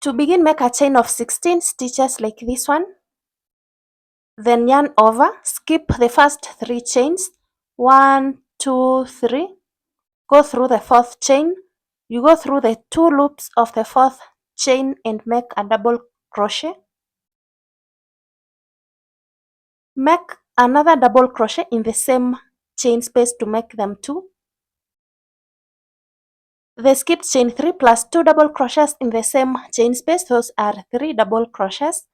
To begin, make a chain of 16 stitches like this one. Then yarn over, skip the first 3 chains, 1, 2, 3, go through the 4th chain, you go through the 2 loops of the 4th chain and make a double crochet. Make another double crochet in the same chain space to make them 2. The skipped chain 3 plus 2 double crochets in the same chain space, those are 3 double crochets.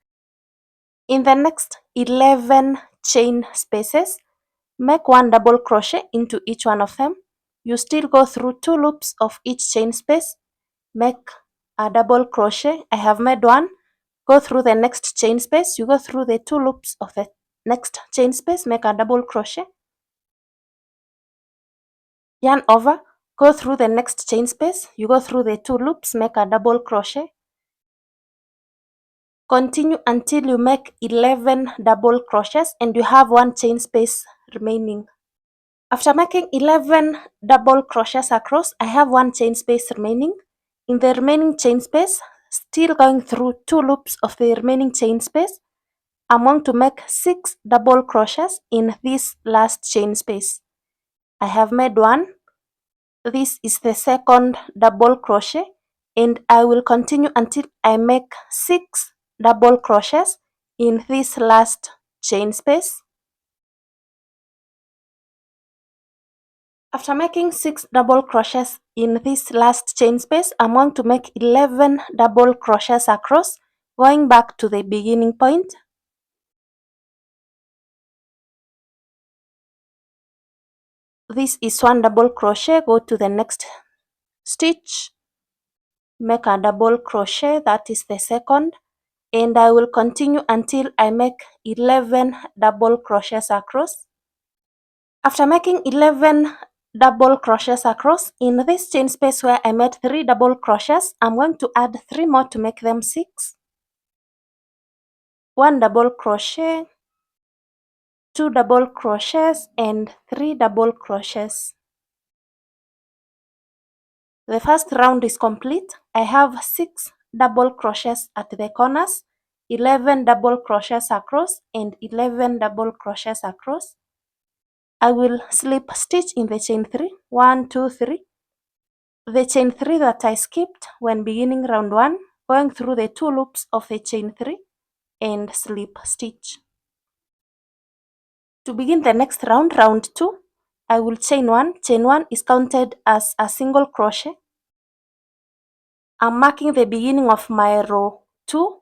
In the next 11 chain spaces, make 1 double crochet into each one of them. You still go through 2 loops of each chain space, make a double crochet. I have made 1. Go through the next chain space, you go through the 2 loops of the next chain space, make a double crochet. Yarn over, go through the next chain space, you go through the 2 loops, make a double crochet. Continue until you make 11 double crochets and you have 1 chain space remaining. After making 11 double crochets across, I have 1 chain space remaining. In the remaining chain space, still going through 2 loops of the remaining chain space, I'm going to make 6 double crochets in this last chain space. I have made 1. This is the second double crochet and I will continue until I make 6 double crochets in this last chain space. After making 6 double crochets in this last chain space, I'm going to make 11 double crochets across, going back to the beginning point. This is 1 double crochet, go to the next stitch, make a double crochet, that is the second, and I will continue until I make 11 double crochets across. After making 11 double crochets across, in this chain space where I made 3 double crochets, I'm going to add 3 more to make them 6. 1 double crochet, 2 double crochets and 3 double crochets. The first round is complete. I have 6 double crochets at the corners, 11 double crochets across and 11 double crochets across. I will slip stitch in the chain 3, 1, 2, 3. The chain 3 that I skipped when beginning round 1, going through the 2 loops of the chain 3 and slip stitch. To begin the next round, round 2, I will chain 1. Chain 1 is counted as a single crochet. I'm marking the beginning of my row 2,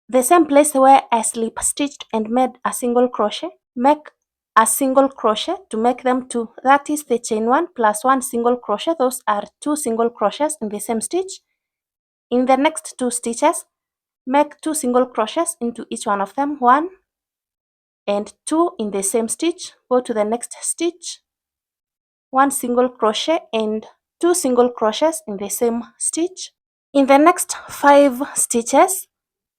the same place where I slip stitched and made a single crochet. Make a single crochet to make them 2. That is the chain 1 plus 1 single crochet. Those are 2 single crochets in the same stitch. In the next 2 stitches, make 2 single crochets into each one of them, 1 and 2 in the same stitch. Go to the next stitch, 1 single crochet and 2 single crochets in the same stitch. In the next 5 stitches,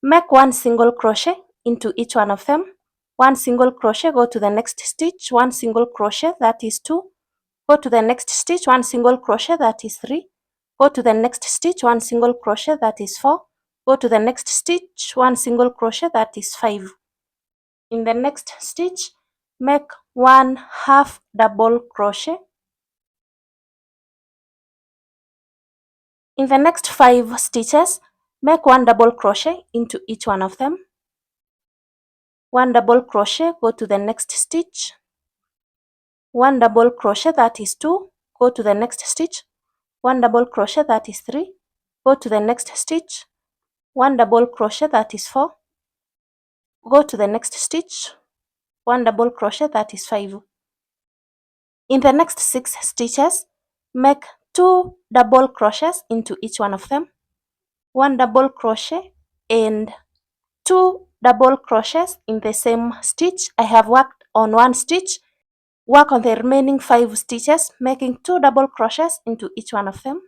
make 1 single crochet into each one of them, 1 single crochet, go to the next stitch, 1 single crochet, that is 2, go to the next stitch, 1 single crochet, that is 3, go to the next stitch, 1 single crochet, that is 4, go to the next stitch, 1 single crochet, that is 5. In the next stitch, make 1 half double crochet. In the next 5 stitches, make 1 double crochet into each one of them. 1 double crochet, go to the next stitch. 1 double crochet, that is 2, go to the next stitch. 1 double crochet, that is 3, go to the next stitch. 1 double crochet, that is 4, go to the next stitch. 1 double crochet, that is 5. In the next 6 stitches, make 2 double crochets into each one of them. 1 double crochet and 2 double crochets in the same stitch. I have worked on 1 stitch. Work on the remaining 5 stitches, making 2 double crochets into each one of them.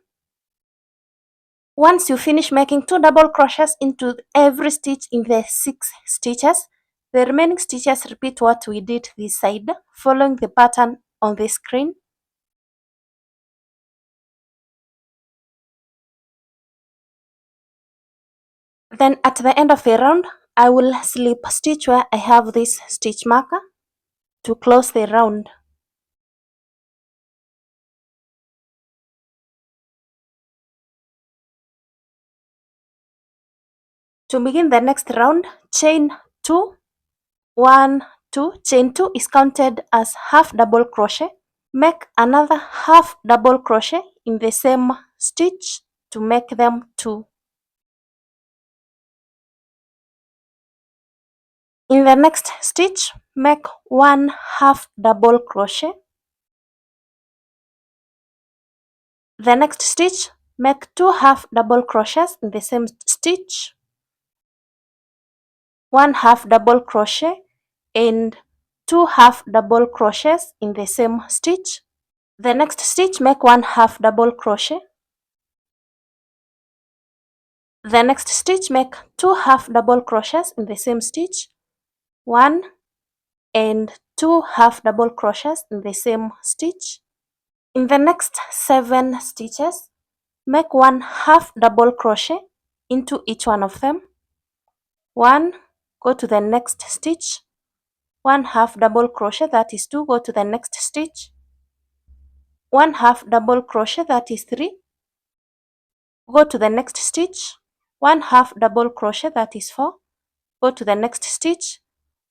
Once you finish making 2 double crochets into every stitch in the 6 stitches, the remaining stitches repeat what we did this side, following the pattern on the screen. Then at the end of the round, I will slip stitch where I have this stitch marker to close the round. To begin the next round, chain 2, 1, 2, chain 2 is counted as half double crochet. Make another half double crochet in the same stitch to make them 2. In the next stitch, make 1 half double crochet. The next stitch, make 2 half double crochets in the same stitch, 1 half double crochet and 2 half double crochets in the same stitch. The next stitch, make 1 half double crochet. The next stitch, make 2 half double crochets in the same stitch, 1 and 2 half double crochets in the same stitch. In the next 7 stitches, make 1 half double crochet into each one of them. 1, go to the next stitch, 1 half double crochet, that is 2, go to the next stitch, 1 half double crochet, that is 3, go to the next stitch, 1 half double crochet, that is 4, go to the next stitch,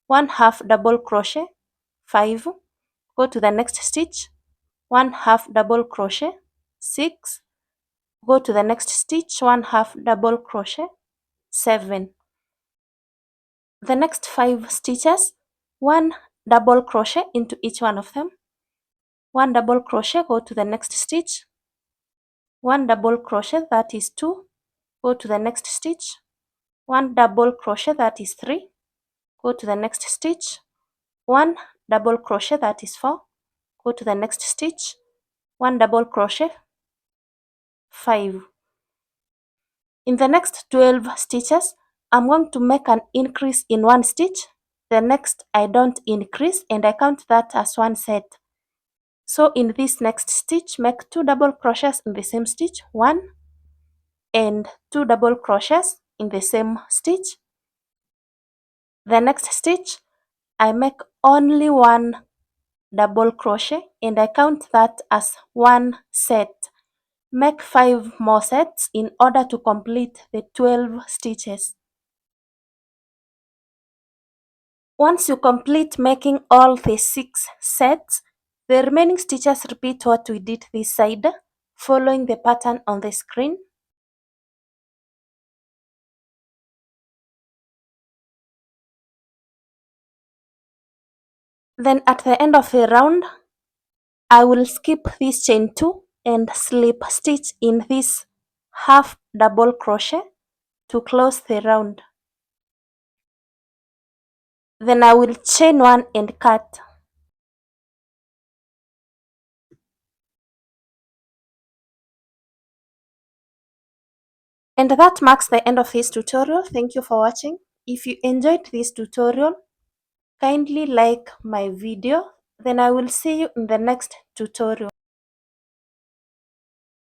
1 half double crochet, 5, go to the next stitch, 1 half double crochet, 6, go to the next stitch, 1 half double crochet, 7. The next 5 stitches, 1 double crochet into each one of them, 1 double crochet, go to the next stitch, 1 double crochet, that is 2, go to the next stitch, 1 double crochet, that is 3, go to the next stitch, 1 double crochet, that is 4, go to the next stitch, 1 double crochet, 5. In the next 12 stitches, I'm going to make an increase in 1 stitch. The next I don't increase and I count that as 1 set. So in this next stitch, make 2 double crochets in the same stitch, 1 and 2 double crochets in the same stitch. The next stitch, I make only 1 double crochet and I count that as 1 set. Make 5 more sets in order to complete the 12 stitches. Once you complete making all the 6 sets, the remaining stitches repeat what we did this side, following the pattern on the screen. Then at the end of the round, I will skip this chain 2 and slip stitch in this half double crochet to close the round. Then I will chain 1 and cut. And that marks the end of this tutorial. Thank you for watching. If you enjoyed this tutorial, kindly like my video. Then I will see you in the next tutorial.